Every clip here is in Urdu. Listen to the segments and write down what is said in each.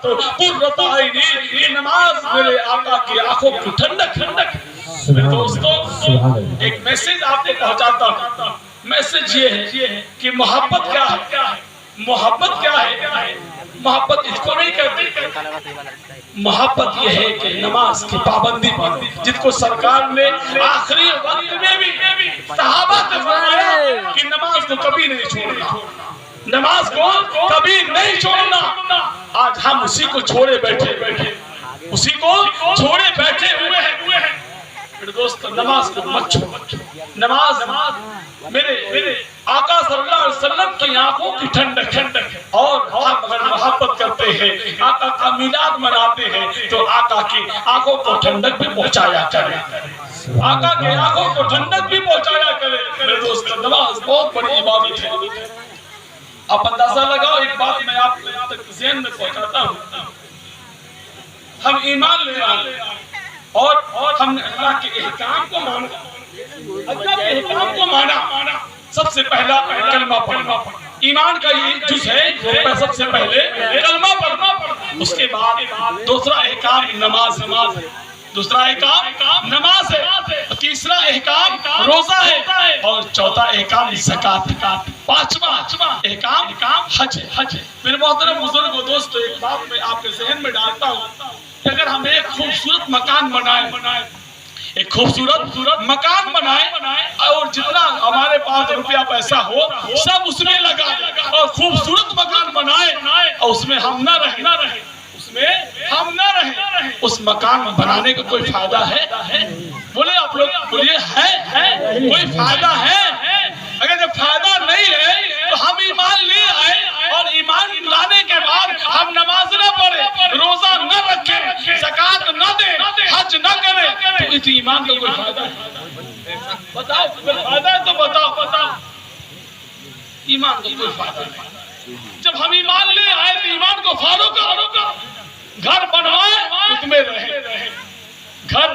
قرۃ عینی، یہ نماز میرے آقا کی آنکھوں کی ٹھنڈک میرے دوستو ایک میسج آپ کو پہنچاتا ہوں. میسج یہ ہے کہ محبت کیا ہے، محبت کیا ہے. محبت اس کو نہیں کہتے، محبت یہ ہے کہ نماز کی پابندی پر، جس کو سرکار نے آخری وقت میں بھی صحابہ سے فرمایا کہ نماز کو کبھی نہیں چھوڑنا، نماز کو کبھی نہیں چھوڑنا. آج ہم اسی کو چھوڑے بیٹھے، اسی کو چھوڑے بیٹھے ہوئے ہیں. میرے دوست نماز کو مت چھوڑو. نماز میرے آقا صلی اللہ علیہ وسلم کی آنکھوں کی ٹھنڈک ہے. اور ہم اگر محبت کرتے ہیں، آقا کا میلاد مناتے ہیں، تو آقا کی آنکھوں کو ٹھنڈک بھی پہنچایا کرے، آقا کے آنکھوں کو ٹھنڈک بھی پہنچایا کرے. میرے دوست نماز بہت بڑی عبادت ہے. آپ اندازہ لگاؤ، ایک بات میں آپ تک ذہن میں پہنچاتا ہوں. ہم ایمان لے آئے اور ہم نے اللہ کے احکام کو مانا، اللہ کے احکام کو مانا. سب سے پہلا کلمہ پڑھنا، ایمان کا یہ جز ہے. سب سے پہلے کلمہ پڑھنا، اس کے بعد دوسرا احکام نماز، دوسرا احکام نماز ہے، تیسرا احکام روزہ ہے، اور چوتھا احکام زکوٰۃ، پانچواں احکام حج ہے. میرے محترم بزرگوں دوستو، ایک بات میں آپ کے ذہن میں ڈالتا ہوں کہ اگر ہم ایک خوبصورت مکان بنائیں، ایک خوبصورت مکان بنائیں، اور جتنا ہمارے پاس روپیہ پیسہ ہو سب اس میں لگا، اور خوبصورت مکان بنائیں اور اس میں ہم نہ رہیں، اس مکان بنانے کا کوئی فائدہ ہے؟ بولے آپ لوگ، بولیے ہے کوئی فائدہ ہے؟ اگر جب فائدہ نہیں ہے تو ہم ایمان لے آئے، اور ایمان لانے کے بعد ہم نماز نہ پڑھیں، روزہ نہ رکھیں، زکوٰۃ نہ دیں، حج نہ کریں، تو اس ایمان کا کوئی فائدہ ہے؟ بتاؤ، اگر فائدہ ہے تو بتاؤ. ایمان کا کوئی فائدہ نہیں. جب ہم ایمان لے آئے تو ایمان کو فالو کرو. گھر بنوائے اس میں رہے، گھر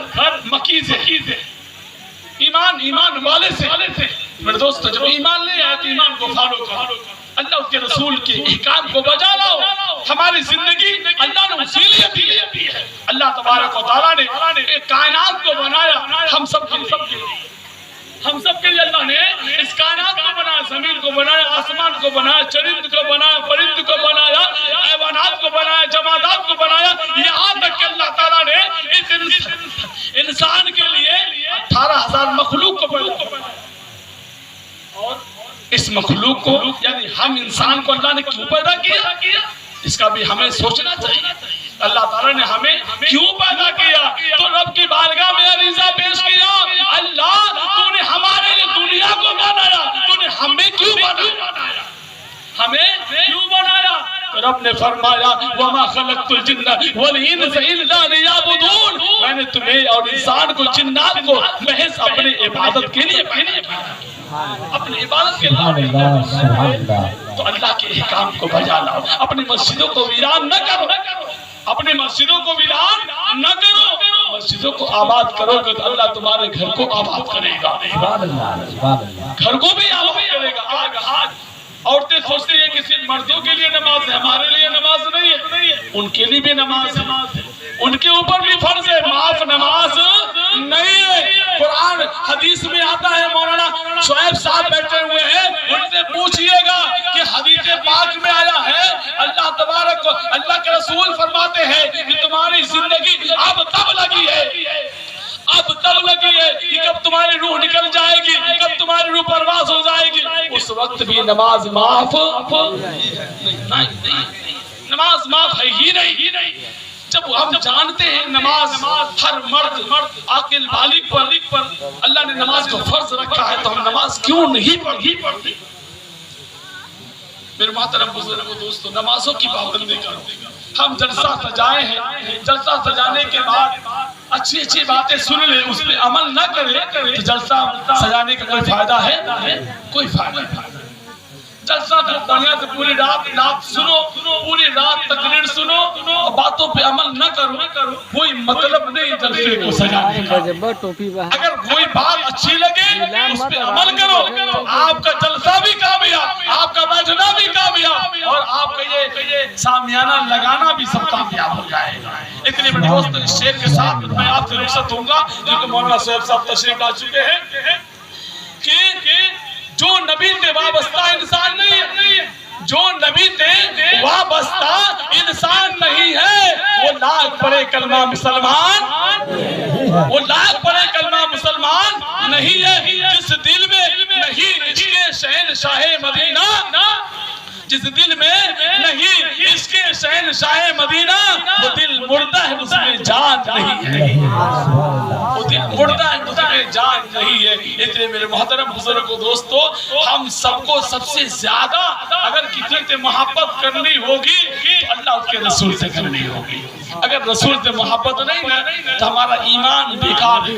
مکی سے، ایمان والے سے. میرے دوستو جب ایمان لے آئے تو ایمان کو فالو کرو، اللہ اس کے رسول کے احکام کو بجا لاؤ. ہماری زندگی اللہ نے اسی لیے دی ہے. اللہ تبارک و تعالیٰ نے ایک کائنات کو بنایا ہم سب کے لیے. اللہ نے اس کائنات کو بنایا، زمین کو بنایا، آسمان کو بنایا، چرند کو بنایا، پرند کو بنایا، حیوانات کو بنایا، جمادات کو بنایا، یہاں تک کہ اللہ تعالیٰ نے اس انسان کے لیے 18,000 مخلوق کو بنایا. اور اس مخلوق کو، یعنی ہم انسان کو اللہ نے کیوں پیدا کیا، اس کا بھی ہمیں سوچنا چاہیے. اللہ تعالیٰ نے ہمیں کیوں پیدا کیا؟ تو رب کی بارگاہ میں عریضہ پیش کیا، اللہ تو نے ہمارے لیے دنیا کو بنایا، تو نے ہمیں کیوں بنایا؟ تو رب نے فرمایا وَمَا خَلَقْتُ الْجِنَّ وَالْإِنسَ إِلَّا لِيَعْبُدُونَ، میں نے تمہیں اور انسان کو، جنات کو محض اپنی عبادت کے لیے بنایا، اپنی عبادت کے لیے. تو اللہ کے احکام کو بجا لاؤ. اپنی مسجدوں کو ویران نہ کرو، اپنی مسجدوں کو ویران نہ کرو، مسجدوں کو آباد کرو گے تو اللہ تمہارے گھر کو آباد کرے گا، گھر کو بھی آباد کرے گا. آج عورتیں سوچتے ہیں کہ صرف مردوں کے لیے نماز ہے، ہمارے لیے نماز نہیں ہے. ان کے لیے بھی نماز ہے، ان کے اوپر بھی فرض ہے. معاف نماز نہیں ہے. قرآن حدیث میں آتا ہے، مولانا شعیب صاحب بیٹھے ہوئے ہیں، ان سے پوچھئے گا کہ حدیث پاک میں آیا ہے، اللہ تبارک اللہ کے رسول فرماتے ہیں کہ تمہاری زندگی اب تب لگی ہے کہ کب تمہاری روح نکل جائے گی، کب تمہاری روح پرواز ہو جائے گی، اس وقت بھی نماز معاف نہیں. نماز معاف ہے ہی نہیں. جب ہم جانتے ہیں نماز ہر مرد عاقل بالغ پر اللہ نے نماز کو فرض رکھا ہے، تو ہم نماز کیوں نہیں پڑھتے؟ میرے محترم بزرگوں دوستو، نمازوں کی پابندی کرو. ہم جلسہ سجائے ہیں، جلسہ سجانے کے بعد اچھی باتیں سن لیں، اس پہ عمل نہ کریں تو جلسہ سجانے کا کوئی فائدہ ہے؟ کوئی فائدہ نہیں. جلسہ تو بڑھیا سے پوری رات سنو، پوری رات تقریر سنو، باتوں پہ عمل نہ کرو، کوئی مطلب نہیں جلسے کو سجانے کا. اگر کوئی بات اچھی لگے اس پہ عمل کرو تو آپ کا جلسہ بھی کامیاب، آپ کا بیٹھنا بھی کامیاب، اور آپ کا یہ سامیانہ لگانا بھی سب کامیاب ہو جائے گا۔ اتنے بڑے دوست اس شعر کے ساتھ میں آپ سے رخصت ہوں گا، کیونکہ مولانا صاحب تشریف لا چکے ہیں کہ جو نبی سے وابستہ انسان نہیں ہے، جو نبی سے وابستہ انسان نہیں ہے، وہ لاکھ پڑھے کلمہ مسلمان، وہ لاکھ پڑھے کلمہ مسلمان نہیں ہے۔ جس دل میں نہیں عشق شہنشاہ مدینہ، جس دل میں نہیں عشق شہنشاہ مدینہ، وہ دل مردہ ہے، اس میں جان نہیں ہے، وہ دل مردہ ہے، اس میں جان نہیں ہے۔ اتنے میرے محترم بزرگ و دوستو، ہم سب کو سب سے زیادہ اگر کسی سے محبت کرنی ہوگی تو اللہ اس کے رسول سے کرنی ہوگی۔ اگر رسول سے محبت نہیں ہے تو ہمارا ایمان بیکار ہے،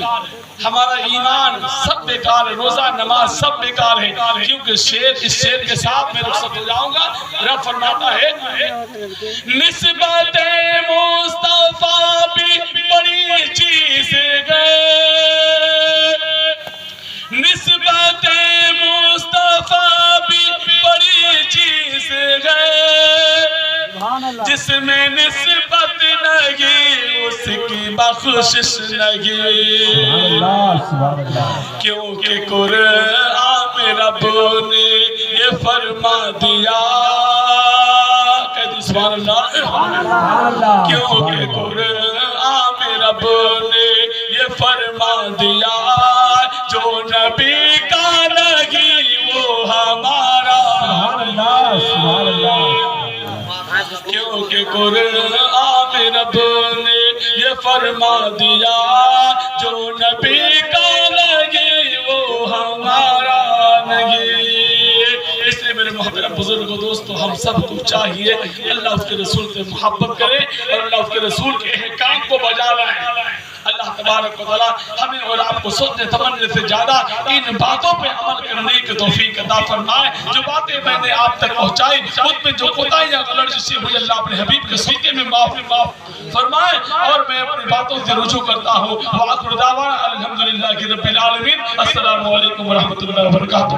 ہمارا ایمان سب بیکار ہے، روزہ نماز سب بیکار ہے۔ کیونکہ اس شعر کے ساتھ میں رخصت ہو جاؤں گا۔ رب فرماتا ہے نسبت مصطفیٰ بھی بڑی چیز ہے، نسبت مصطفیٰ بھی بڑی چیز ہے، جس میں نسبت نہیں اس کی بخشش نہیں، کیونکہ قرآن میں رب نے یہ فرما دیا، کہتے سبحان اللہ، کیونکہ قرآن میں رب نے یہ فرما دیا، جو نبی کا نہیں وہ ہمارا نہیں، کیونکہ قرآن میں رب نے یہ فرما دیا، جو نبی کا نہیں وہ ہمارا نہیں۔ اس لیے میرے محترم بزرگ و دوستو، ہم سب کو چاہیے اللہ اس کے رسول سے محبت کرے اور اللہ اس کے رسول کے احکام کو بجا لائے۔ اللہ تبارک و تعالیٰ ہمیں اور آپ کو سوچنے سمجھنے سے زیادہ ان باتوں پہ عمل کرنے کی توفیق عطا فرمائے۔ جو باتیں میں نے آپ تک پہنچائی ان میں جو کوتاہیاں غلطیاں ہوئی، اللہ اپنے حبیب کے صدقے میں معاف فرمائے، اور میں اپنی باتوں سے رجوع کرتا ہوں۔ وآخر دعوانا الحمدللہ رب العالمین۔ السلام علیکم ورحمۃ اللہ وبرکاتہ۔